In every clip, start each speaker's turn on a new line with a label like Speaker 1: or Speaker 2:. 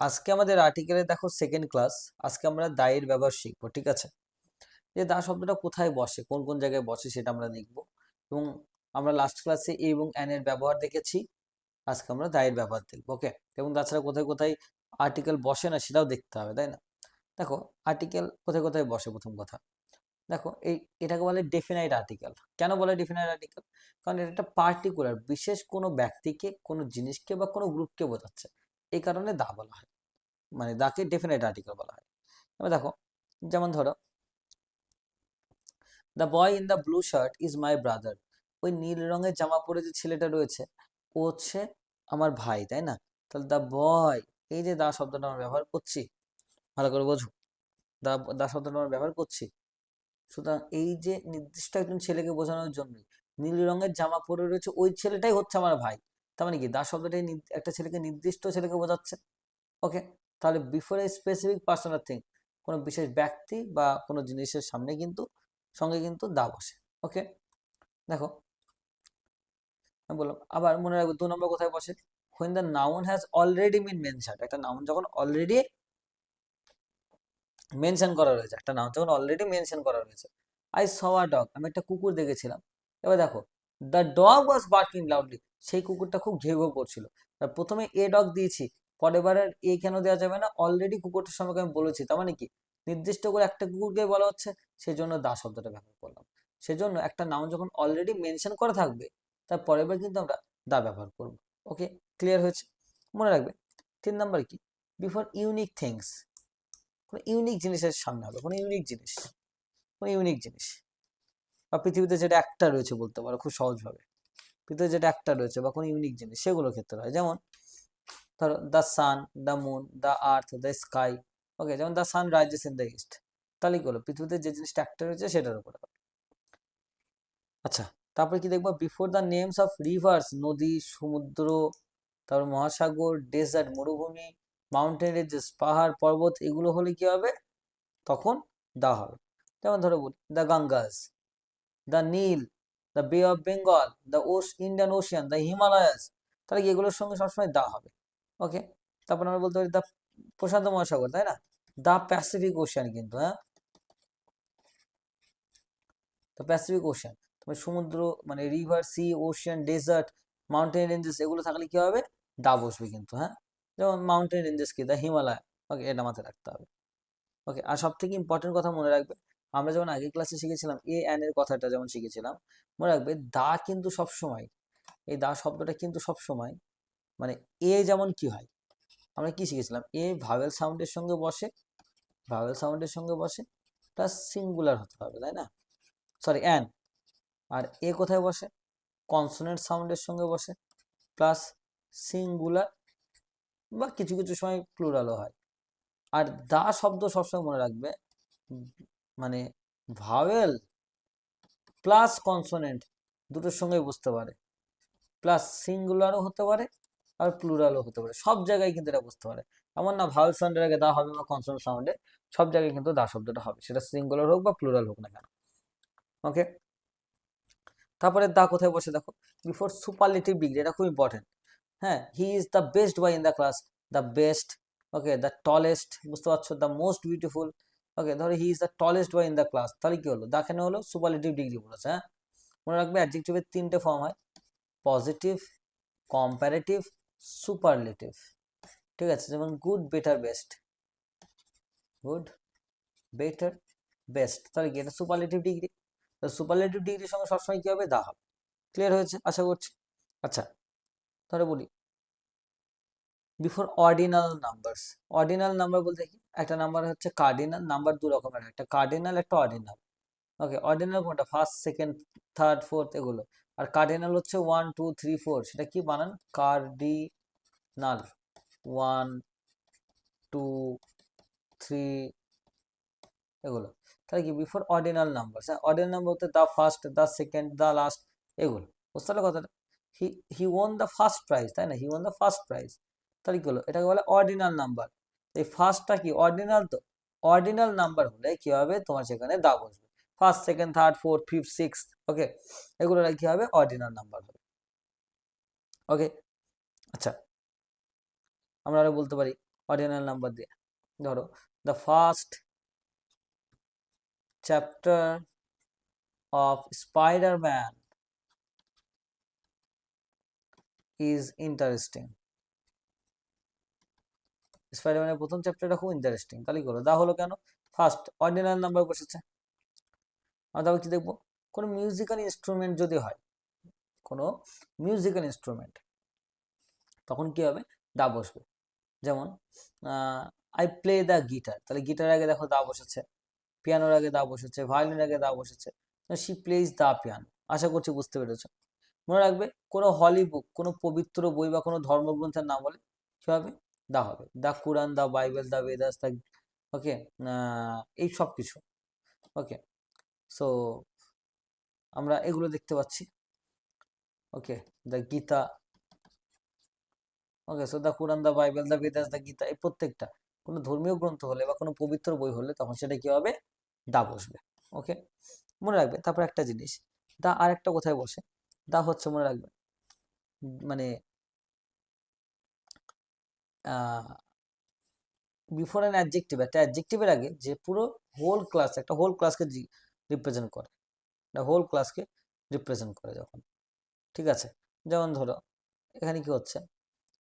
Speaker 1: আজকে আমাদের আর্টিকেলে দেখো সেকেন্ড ক্লাস। আজকে আমরা দায়ের ব্যবহার শিখবো, ঠিক আছে? যে দা শব্দটা কোথায় বসে, কোন কোন জায়গায় বসে সেটা আমরা দেখব। এবং আমরা লাস্ট ক্লাসে এ এবং অ্যান এর ব্যবহার দেখেছি, আজকে আমরা দায়ের ব্যবহার দেখবো। ওকে, এবং তাছাড়া কোথায় কোথায় আর্টিকেল বসে না সেটাও দেখতে হবে, তাই না? দেখো আর্টিকেল কোথায় কোথায় বসে। প্রথম কথা দেখো, এটাকে বলে ডেফিনাইট আর্টিকেল। কেন বলে ডেফিনাইট আর্টিকেল? কারণ এটা একটা পার্টিকুলার বিশেষ কোনো ব্যক্তিকে, কোনো জিনিসকে বা কোনো গ্রুপকে বোঝাচ্ছে, এই কারণে দা বলা হয়, মানে দাকে ডেফিনাইট আর্টিকেল বলা হয়। এবার দেখো, যেমন ধরো, the boy in the blue shirt is my brother. ওই নীল রঙের জামা পরে যে ছেলেটা রয়েছে ও হচ্ছে আমার ভাই, তাই না? তাহলে দ্য বয়, এই যে দা শব্দটা আমরা ব্যবহার করছি, ভালো করে বোঝো, দা দা শব্দটা আমরা ব্যবহার করছি, সুতরাং এই যে নির্দিষ্ট একজন ছেলেকে বোঝানোর জন্য নীল রঙের জামা পরে রয়েছে ওই ছেলেটাই হচ্ছে আমার ভাই। তার মানে কি, দা শব্দটাই একটা ছেলেকে, নির্দিষ্ট ছেলেকে বোঝাচ্ছে। ওকে, তাহলে before a specific person or thing, কোনো বিশেষ ব্যক্তি বা কোনো জিনিসের সামনে কিন্তু, সঙ্গে কিন্তু দা বসে। ওকে, দেখো আমি বললাম, আবার মনে রাখবে 2 নম্বর কোথায় বসে, when the noun has already been mentioned। একটা নাউন যখন অলরেডি মেনশন করা রয়েছে, একটা নাউন যখন অলরেডি মেনশন করা রয়েছে। আই স আ ডগ, আমি একটা কুকুর দেখেছিলাম। এবার দেখো, the dog was barking loudly, সেই কুকুরটা খুব ঘেউ ঘেউ করছিল। প্রথমে এ ডগ দিয়েছি, পরের বার এ কেন দেওয়া যাবে না? অলরেডি কুকুরটার সম্পর্কে আমি বলেছি, তার মানে কি নির্দিষ্ট করে একটা কুকুরকে বলা হচ্ছে, সেই জন্য দা শব্দটা ব্যবহার করলাম। সেজন্য একটা নাউন যখন অলরেডি মেনশন করা থাকবে, তার পরের বার কিন্তু আমরা দা ব্যবহার করব। ওকে, ক্লিয়ার হয়েছে? মনে রাখবে 3 নম্বর কি, বিফোর ইউনিক থিংস, কোনো ইউনিক জিনিসের সামনে হবে, কোনো ইউনিক জিনিস, কোনো ইউনিক জিনিস, বা পৃথিবীতে যেটা একটা রয়েছে বলতে পারো খুব সহজভাবে, পৃথিবীতে যেটা একটা রয়েছে বা কোনো ইউনিক জিনিস, সেগুলোর ক্ষেত্রে হয়। যেমন ধরো the sun, the moon, the earth, the sky. Okay, যেমন the sun rises in the east, তাহলে কি হলো, পৃথিবীতে যে জিনিসটা একটা রয়েছে সেটার উপরে হবে। আচ্ছা, তারপরে কি দেখবো, before the names of rivers, নদী, সমুদ্র, তারপর মহাসাগর, ডেজার্ট, মরুভূমি, মাউন্টেন রেঞ্জেস, পাহাড় পর্বত, এগুলো হলে কি হবে, তখন দা হবে। যেমন ধরো বলি, the Ganges, the Neil, the বে of Bengal, the Indian Ocean, the Himalayas, তাহলে কি এগুলোর সঙ্গে সবসময় দা হবে। ওকে, তারপর আমরা বলতে পারি দ্য প্রশান্ত মহাসাগর, তাই না? দ্য প্যাসিফিক ওশিয়ান, কিন্তু হ্যাঁ, দ্য প্যাসিফিক ওশিয়ান। তবে সমুদ্র মানে river, sea, ocean, desert, mountain ranges, এগুলো থাকলে কি হবে, দা বসবে কিন্তু, হ্যাঁ। যেমন মাউন্টেন রেঞ্জেস কি, দ্য হিমালয়। ওকে, এটা মাথায় রাখতে হবে। ওকে, আর সব থেকে ইম্পর্টেন্ট কথা মনে রাখবে, আমরা যেমন আগের ক্লাসে শিখেছিলাম এ অ্যান এর কথাটা যেমন শিখেছিলাম, মনে রাখবে দা কিন্তু সব সময়, এই দা শব্দটা কিন্তু সব সময়, মানে এ যেমন কি হয়, আমরা কি শিখেছিলাম, এ ভাওয়েল সাউন্ডের সঙ্গে বসে, ভাওয়েল সাউন্ডের সঙ্গে বসে, প্লাস সিঙ্গুলার হতে হবে, তাই না? Sorry, an. আর এ কোথায় বসে, কনসোনেন্ট সাউন্ডের সঙ্গে বসে, প্লাস সিঙ্গুলার, বা কিছু কিছু সময় প্লুরালও হয়। আর দা শব্দ সবসময় মনে রাখবে, মানে ভাওয়েল প্লাস কনসোনেন্ট দুটোর সঙ্গে বুঝতে পারে, প্লাস সিঙ্গুলারও হতে পারে আর প্লুরালও হতে পারে, সব জায়গায় কিন্তু এটা বুঝতে পারে। এমন না ভাওয়েল সাউন্ডের আগে দা হবে বা কনসোনেন্ট সাউন্ডে, সব জায়গায় কিন্তু দা শব্দটা হবে, সেটা সিঙ্গুলার হোক বা প্লুরাল হোক না কেন। ওকে, তারপরে দা কোথায় বসে দেখো, বিফোর সুপারলেটিভ ডিগ্রি, এটা খুব ইম্পর্টেন্ট। হ্যাঁ, হি is the best boy in the class, the best. Okay, the tallest, বুঝতে পারছো, দ্য মোস্ট বিউটিফুল। ওকে, ধরো হি is the tallest boy in the class, তাহলে কি হলো, দাখানে হলো সুপারলেটিভ ডিগ্রি বলেছে, হ্যাঁ। মনে রাখবে অ্যাডজেক্টিভের 3টে ফর্ম হয়, পজিটিভ, কম্পারেটিভ, সুপারলেটিভ। ঠিক আছে, যেমন good, better, best, good, better, best, তাহলে কি এটা সুপারলেটিভ ডিগ্রি। তো সুপারলেটিভ ডিগ্রির সঙ্গে সবসময় কি হবে, দা হবে। ক্লিয়ার হয়েছে আশা করছি। আচ্ছা, তাহলে বলি, before ordinal numbers. Ordinal number বলতে কি, একটা নাম্বার হচ্ছে কার্ডিনাল নাম্বার, 2 রকমের, একটা কার্ডিনাল, একটা অর্ডিনাল। ওকে, অর্ডিনাল কোনটা, ফার্স্ট, সেকেন্ড, থার্ড, ফোর্থ, এগুলো। আর কার্ডিনাল হচ্ছে 1 2 3 4, সেটা কি বানান, কার্ডিনাল, 1 2 3, এগুলো। তাহলে কি বিফোর অর্ডিনাল নাম্বার, হ্যাঁ, অর্ডিনাল নাম্বার বলতে the first, the second, the last, এগুলো। বুঝতে পারলে কথাটা? হি হি ওন দ্য ফার্স্ট প্রাইজ, তাই না, হি ওন দ্য ফার্স্ট প্রাইজ, তাহলে কি হলো, এটাকে বলে অর্ডিনাল নাম্বার। এই ফার্স্টটা কি অর্ডিনাল, তো অর্ডিনাল নাম্বার হলে কি হবে, তোমার সেখানে দা বসবে, first, second, third, fourth, fifth, sixth. Okay, এগুলো কি হবে, অর্ডিনাল নাম্বার হবে। ওকে, আচ্ছা, আমরা আরো বলতে পারি, অর্ডিনাল নাম্বার দিয়ে। ধরো the first chapter of Spiderman is interesting. স্পাইডারম্যানের প্রথম চ্যাপ্টারটা খুব ইন্টারেস্টিং, তাহলে কি হলো? দা হলো কেন? ফার্স্ট অর্ডিনাল নাম্বার বসেছে। আর তারপর কি দেখবো? কোনো মিউজিক্যাল ইনস্ট্রুমেন্ট যদি হয়, কোনো মিউজিক্যাল ইনস্ট্রুমেন্ট, তখন কি হবে? দা বসবে। যেমন আই প্লে দ্য গিটার, তাহলে গিটারের আগে দেখো দা বসেছে, পিয়ানোর আগে দা বসেছে, ভায়োলিনের আগে দা বসেছে, শি প্লেজ দ্য পিয়ানো। আশা করছি বুঝতে পেরেছো। মনে রাখবে, কোনো হলি বুক, কোনো পবিত্র বই বা কোনো ধর্মগ্রন্থের নাম হলে কি হবে? দা হবে। The Quran, the Bible, the Vedas, the, okay, এই সব কিছু। ওকে, সো আমরা এগুলো দেখতে পাচ্ছি। Okay, the Gita, okay, so the Quran, the Bible, the Vedas, the Gita, এই প্রত্যেকটা কোনো ধর্মীয় গ্রন্থ হলে বা কোনো পবিত্র বই হলে তখন সেটা কি হবে? দা বসবে। ওকে, মনে রাখবে। তারপর একটা জিনিস, দা আর একটা কোথায় বসে? দা হচ্ছে, মনে রাখবে, মানে বিফোর অ্যান অ্যাডজেক্টিভ, একটা অ্যাডজেক্টিভের আগে যে পুরো হোল ক্লাস, একটা হোল ক্লাসকে রিপ্রেজেন্ট করে, একটা হোল ক্লাসকে রিপ্রেজেন্ট করে যখন, ঠিক আছে? যেমন ধরো এখানে কি হচ্ছে?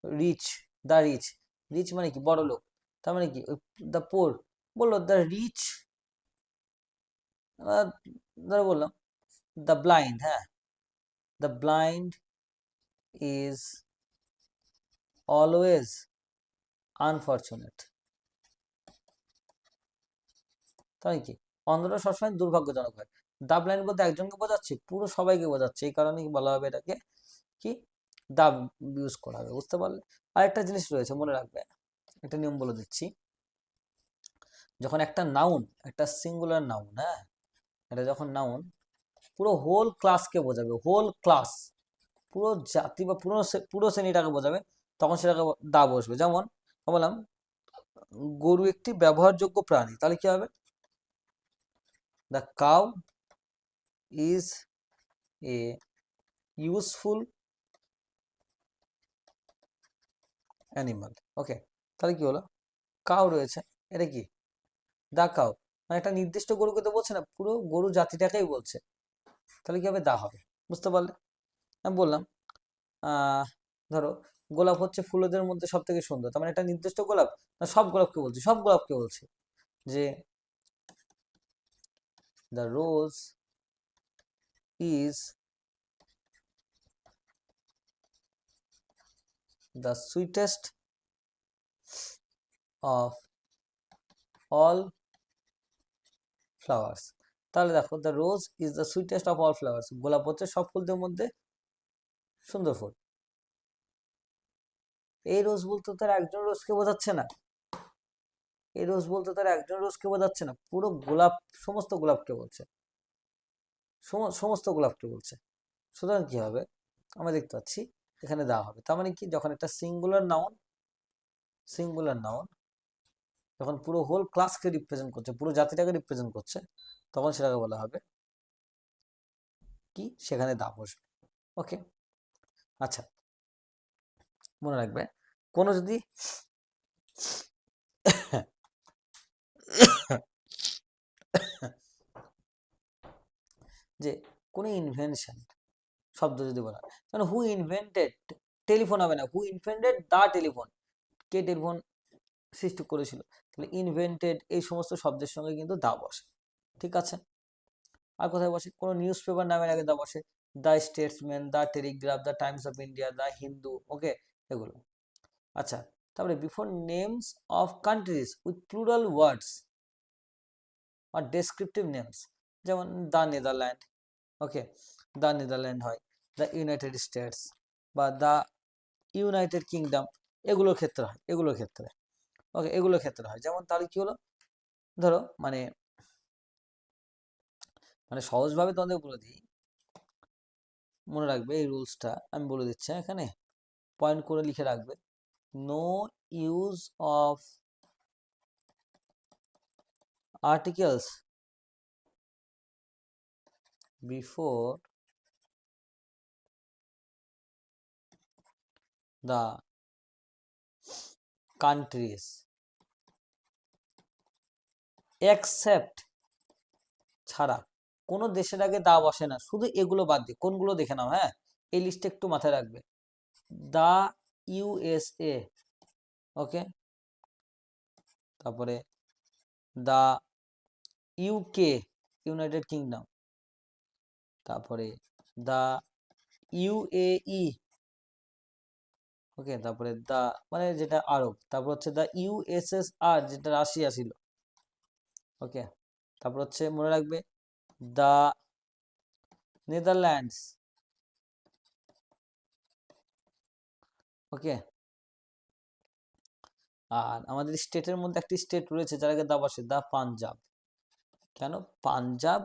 Speaker 1: রিচ, দ্য রিচ, রিচ মানে কি? বড় লোক। তার মানে কি? দ্য পোর, বললো দ্য রিচ, ধরো বললাম দ্য ব্লাইন্ড, হ্যাঁ, the blind is always unfortunate. তাই কি? অন্ধরা সবসময় দুর্ভাগ্যজনক হয়। দা ব্লাইন্ড বলতে একজনকে বোঝাচ্ছে? পুরো সবাইকে বোঝাচ্ছে, এই কারণেই বলা হবে এটাকে কি? দা ইউজ করা হবে, বুঝতে পারলে? আরেকটা জিনিস রয়েছে, মনে রাখবে, একটা নিয়ম বলে দিচ্ছি। যখন একটা নাউন, একটা সিঙ্গুলার নাউন, হ্যাঁ, এটা যখন নাউন পুরো হোল ক্লাসকে বোঝাবে, হোল ক্লাস, পুরো জাতি বা পুরো শ্রেণীটাকে বোঝাবে, তখন সেটাকে দা বসবে। যেমন বললাম গরু একটি ব্যবহারযোগ্য প্রাণী, তাহলে কি হবে? The cow is a useful animal. Okay, তাহলে কি হলো? কাউ রয়েছে, এটা কি? দা কাউ, মানে একটা নির্দিষ্ট গরুকে তো বলছে না, পুরো গরু জাতিটাকেই বলছে, তাহলে কি হবে? দা হবে, বুঝতে পারলে? আমি বললাম আহ ধরো গোলাপ হচ্ছে ফুলদের মধ্যে সব থেকে সুন্দর, তার মানে একটা নির্দিষ্ট গোলাপ না, সব গোলাপকে বলছি, সব গোলাপকে বলছি যে the rose is the sweetest of all flowers. তাহলে দেখো, the rose is the sweetest of all flowers, গোলাপ হচ্ছে সব ফুলদের মধ্যে সুন্দর ফুল। এই রোজ বলতে তার একজন রোজকে বোঝাচ্ছে না, এই রোজ বলতে তার একজন রোজকে বোঝাচ্ছে না, পুরো গোলাপ, সমস্ত গোলাপকে বলছে, সমস্ত গোলাপকে বলছে। সুতরাং কি হবে? আমরা দেখতে পাচ্ছি এখানে দেওয়া হবে। তার মানে কি? যখন একটা সিঙ্গুলার নাউন, সিঙ্গুলার নাউন যখন পুরো হোল ক্লাসকে রিপ্রেজেন্ট করছে, পুরো জাতিটাকে রিপ্রেজেন্ট করছে, তখন সেটাকে বলা হবে কি? সেখানে দা বসবে। ওকে, আচ্ছা, মনে রাখবে, কোনো যদি যে কোনো ইনভেনশন শব্দ যদি বলা হয়, মানে হু ইনভেন্টেড, টেলিফোন হবে না, হু ইনভেন্টেড দা টেলিফোন, কে টেলিফোন সৃষ্টি করেছিল, তাহলে ইনভেন্টেড এই সমস্ত শব্দের সঙ্গে কিন্তু দা বসে, ঠিক আছে? আর কোথায় বসে? কোনো নিউজ পেপার নামের আগে দা বসে, the Statesman, the Telegraph, the Times of India, the Hindu, okay, এগুলো। আচ্ছা, তারপরে before names of countries with plural words আর ডেসক্রিপটিভ নেমস, যেমন the Netherland, okay, the Netherland হয়, দ্য ইউনাইটেড স্টেটস বা দ্য ইউনাইটেড কিংডম, এগুলোর ক্ষেত্রে হয়, এগুলোর ক্ষেত্রে, ওকে, এগুলোর ক্ষেত্রে হয়। যেমন তাহলে কি হলো? ধরো মানে মানে সহজভাবে তোমাদের বলে দিই, মনে রাখবে এই রুলসটা, আমি বলে দিচ্ছি, এখানে পয়েন্ট করে লিখে রাখবে। No use of articles before the countries except ছাড়া কোনো দেশের আগে দা বসে না, শুধু এগুলো বাদ দিয়ে কোনগুলো দেখে নাও, হ্যাঁ এই লিস্টে একটু মাথায় রাখবে। দা ইউএসএ, ওকে, তারপরে দা ইউকে, ইউনাইটেড কিংডম, তারপরে দা ইউএই, ওকে, তারপরে দা মানে যেটা আরব, তারপর হচ্ছে দা ইউএসএসআর যেটা রাশিয়া ছিল, ওকে, তারপর হচ্ছে মনে রাখবে দা নেদারল্যান্ডস, ওকে। আর আমাদের স্টেটের মধ্যে একটি স্টেট রয়েছে যার আগে দা বসে, দা পাঞ্জাব। কেন? পাঞ্জাব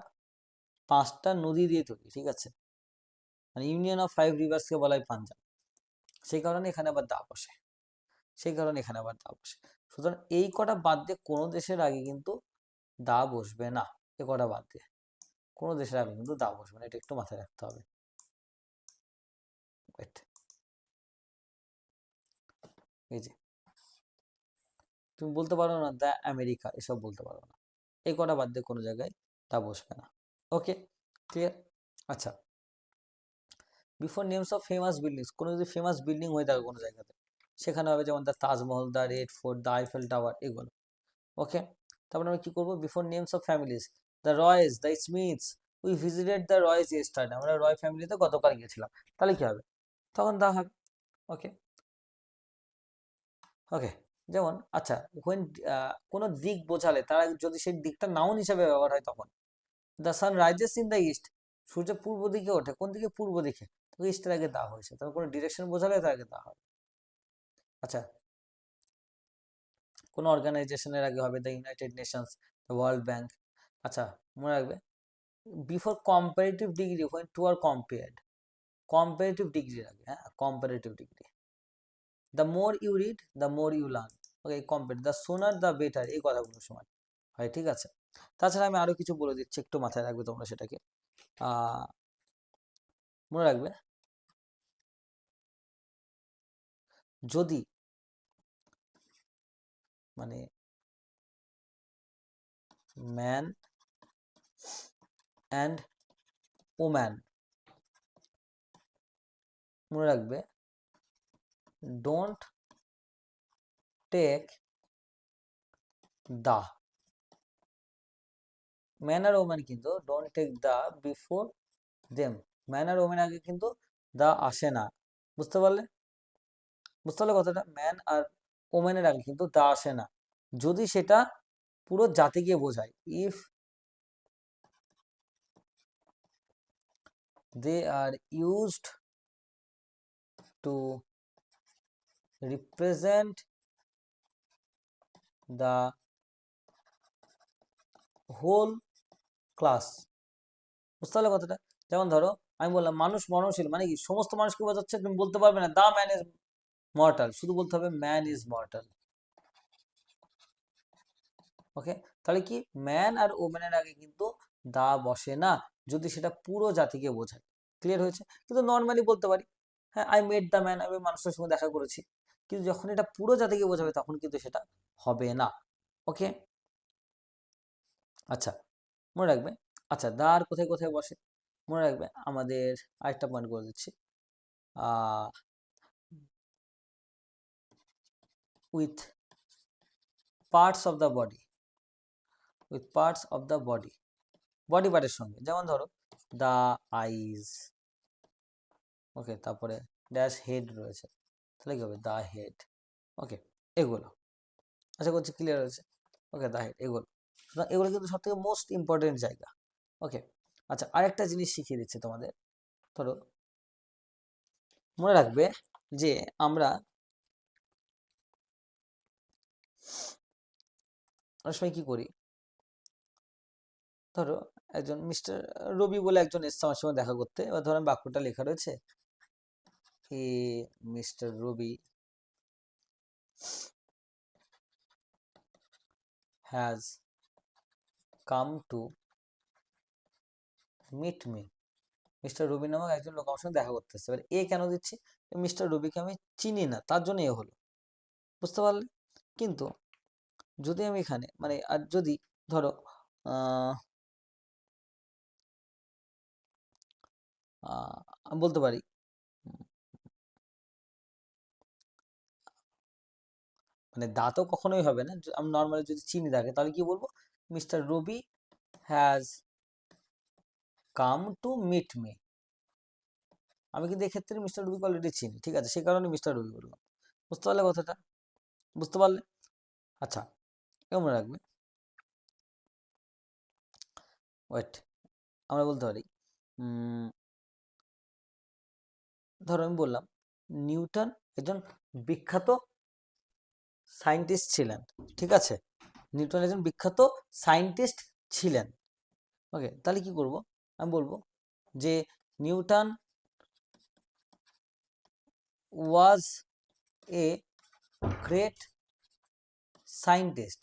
Speaker 1: 5টা নদী দিয়ে তৈরি, ঠিক আছে, মানে ইউনিয়ন অফ 5 রিভার্সকে বলা হয় পাঞ্জাব, সেই কারণে এখানে আবার দা বসে, সেই কারণে এখানে আবার দা বসে। সুতরাং এই কটা বাদ দিয়ে কোনো দেশের আগে কিন্তু দা বসবে না, এ কটা বাদ দিয়ে কোনো দেশের আগে কিন্তু দা বসবে না, এটা একটু মাথায় রাখতে হবে। এই যে তুমি বলতে পারো না দ্য আমেরিকা, এসব বলতে পারো না, এই কটা বাদ দিয়ে কোনো জায়গায় তা বসবে না, ওকে, ক্লিয়ার। আচ্ছা, before names of famous buildings, কোনো যদি ফেমাস বিল্ডিং হয়ে থাকে কোনো জায়গাতে, সেখানে হবে যেমন the Taj Mahal, the red fort, the Eiffel tower, এগুলো, ওকে। তারপরে আমরা কি করবো, before names of families, the Royce, the smiths, we visited the Royce yesterday, আমরা রয় ফ্যামিলিতে গতকাল গেছিলাম, তাহলে কি হবে, তখন দা হবে, ওকে, ওকে। যেমন আচ্ছা, when কোনো দিক বোঝালে তারা যদি সেই দিকটা নাউন হিসেবে ব্যবহার হয়, তখন the sun rises in the east, সূর্য পূর্ব দিকে ওঠে, কোন দিকে, পূর্ব দিকে, তো ইস্টের আগে দা হয়েছে, তখন কোনো ডিরেকশন বোঝালে তার আগে দা হবে। আচ্ছা, কোনো অর্গানাইজেশনের আগে হবে the United Nations, the World Bank. আচ্ছা, মনে রাখবে before comparative degree, when two are compared, comparative ডিগ্রির আগে, হ্যাঁ comparative degree, the more you read the more you learn, okay, compare, the sooner the better, এই কথাগুলো সময় হয়, ঠিক আছে। তাছাড়া আমি আরো কিছু বলে দিচ্ছি, একটু মাথায় রাখবে তোমরা সেটাকে, মনে রাখবে যদি মানে ম্যান অ্যান্ড ওম্যান, মনে রাখবে ডোন্ট টেক দা, ম্যান আর ওম্যান কিন্তু don't take the before them, man আর ওম্যান আগে কিন্তু দা আসে না, বুঝতে পারলে, বুঝতে পারলে কথাটা, ম্যান আর ওম্যানের আগে কিন্তু দা আসে না, যদি সেটা পুরো জাতিকে বোঝায়, if they are used to represent the whole class, বুঝতে পারলে কথাটা। যেমন ধরো আমি বললাম মানুষ মরণশীল, মানে কি সমস্ত মানুষকে বোঝাচ্ছে, তুমি বলতে পারবে না দা ম্যান ইজ মর্টাল, শুধু বলতে হবে ম্যান ইজ মর্টাল, ওকে। তাহলে কি ম্যান আর ওম্যানের আগে কিন্তু দা বসে না, যদি সেটা পুরো জাতিকে বোঝায়, ক্লিয়ার হয়েছে। কিন্তু নর্মালি বলতে পারি, হ্যাঁ আই মেট দ্য ম্যান, আমি মানুষের সঙ্গে দেখা করেছি, কিন্তু যখন এটা পুরো জাতিকে বোঝাবে তখন কিন্তু সেটা হবে না, ওকে। আচ্ছা, মনে রাখবে, আচ্ছা দা আর কোথায় কোথায় বসে, মনে রাখবে আমাদের আরেকটা পয়েন্ট করে দিচ্ছি, with parts of the body, with parts of the body, body পার্টের সঙ্গে, যেমন ধরো দ্য আইজ, ওকে, তারপরে ড্যাশ হেড রয়েছে, তাহলে কি হবে দ্য হেড, ওকে, এগুলো আশা করছি ক্লিয়ার হয়েছে, ওকে, দ্য হেড, এগুলো, সুতরাং এগুলো কিন্তু সব থেকে মোস্ট ইম্পর্টেন্ট জায়গা, ওকে। আচ্ছা, আরেকটা জিনিস শিখিয়ে দিচ্ছি তোমাদের, ধরো মনে রাখবে যে আমরা অনেক সময় কি করি, ধরো একজন মিস্টার রবি বলে একজন এসছে আমার সঙ্গে দেখা করতে, এবার ধরো বাক্যটা লেখা রয়েছে, a Mister Ravi has come to meet me, Mister Ravi নামক একজন লোক আমার সঙ্গে দেখা করতে এসছে, এবার এ কেন দিচ্ছি, মিস্টার রবিকে আমি চিনি না, তার জন্য এ হলো, বুঝতে পারলে। কিন্তু যদি আমি এখানে মানে আর যদি ধরো আমি বলতে পারি মানে দা তো কখনোই হবে না, আমি নর্মালি যদি চিনি থাকে তাহলে কি বলবো, mister Ravi has come to meet me. আমি কিন্তু এক্ষেত্রে মিস্টার রবিকে অলরেডি চিনি, ঠিক আছে, সেই কারণে মিস্টার রবি বললাম। বুঝতে পারলে কথাটা? বুঝতে পারলে? আচ্ছা, এও মনে রাখবে। ওয়েট, আমরা বলতে পারি ধরো আমি বললাম নিউটন একজন বিখ্যাত সায়েন্টিস্ট ছিলেন, ঠিক আছে, নিউটন একজন বিখ্যাত সায়েন্টিস্ট ছিলেন। ওকে, তাহলে কি করব, আমি বলবো যে Newton was a great scientist.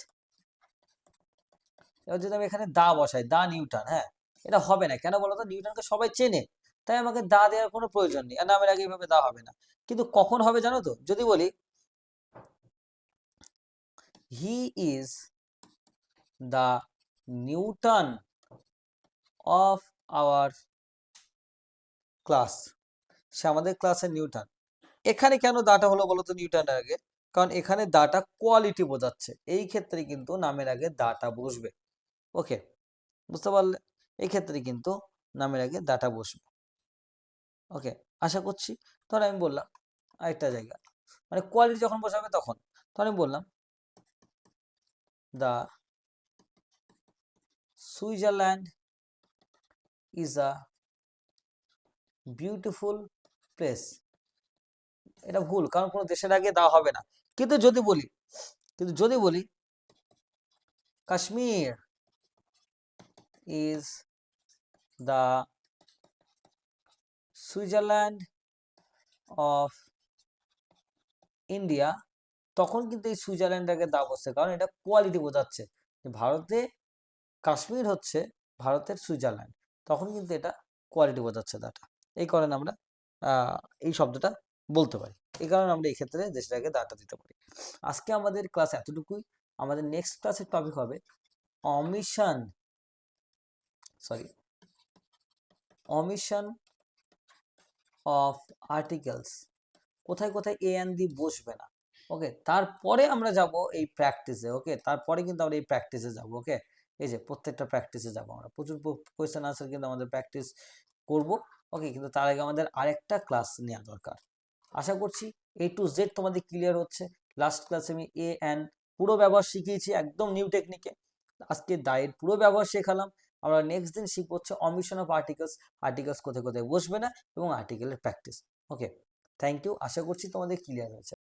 Speaker 1: এবার যদি আমি এখানে দা বসাই, দা নিউটন, হ্যাঁ, এটা হবে না, কেন বলো তো, নিউটনকে সবাই চেনে, তাই আমাকে দা দেওয়ার কোনো প্রয়োজন নেই, আর নামের আগে এইভাবে দা হবে না। কিন্তু কখন হবে জানো তো, যদি বলি he is the Newton of our class, সে আমাদের ক্লাসের নিউটন। এখানে কেন দাটা হলো বলো তো নিউটনের আগে, কারণ এখানে দাটা কোয়ালিটি বোঝাচ্ছে, এই ক্ষেত্রে কিন্তু নামের আগে দাটা বসবে। ওকে, বুঝতে পারলে? এই ক্ষেত্রে কিন্তু নামের আগে দাটা বসবে। ওকে, আশা করছি। ধর আমি বললাম আরেকটা জায়গা, মানে কোয়ালিটি যখন বসাবে তখন, তখন আমি বললাম the Switzerland is a beautiful place. এটা ভুল, কারণ কোনো দেশের আগে দেওয়া হবে না। কিন্তু যদি বলি Kashmir is the Switzerland of India, তখন কিন্তু এই সুইজারল্যান্ডটাকে দাও বসছে, কারণ এটা কোয়ালিটি বোঝাচ্ছে যে ভারতে কাশ্মীর হচ্ছে ভারতের সুইজারল্যান্ড, তখন কিন্তু এটা কোয়ালিটি বোঝাচ্ছে দাটা। এই কারণে আমরা এই শব্দটা বলতে পারি, এই কারণে আমরা এই ক্ষেত্রে দেশটাকে দাটা দিতে পারি। আজকে আমাদের ক্লাস এতটুকুই। আমাদের নেক্সট ক্লাসের টপিক হবে অমিশন অফ আর্টিকেলস, কোথায় কোথায় এ এন দি বসবে না। ওকে, তারপরে আমরা যাব এই প্র্যাকটিসে। ওকে, তারপরে কিন্তু আমরা এই প্র্যাকটিসে যাব। ওকে, এই যে প্রত্যেকটা প্র্যাকটিসে যাব আমরা, প্রচুর কোয়েশ্চেন আনসার কিন্তু আমাদের প্র্যাকটিস করব। ওকে, কিন্তু তার আগে আমাদের আরেকটা ক্লাস নেওয়া দরকার। আশা করছি A to Z তোমাদের ক্লিয়ার হচ্ছে। লাস্ট ক্লাসে আমি এ এন পুরো ব্যবহার শিখিয়েছি একদম নিউ টেকনিকে, আজকে দায়ের পুরো ব্যবহার শেখালাম। আমরা নেক্সট দিন শিখবো হচ্ছে অমিশন অফ আর্টিকেলস কোথায় কোথায় বসবে না এবং আর্টিকেলের প্র্যাকটিস। ওকে, থ্যাংক ইউ, আশা করছি তোমাদের ক্লিয়ার হয়েছে।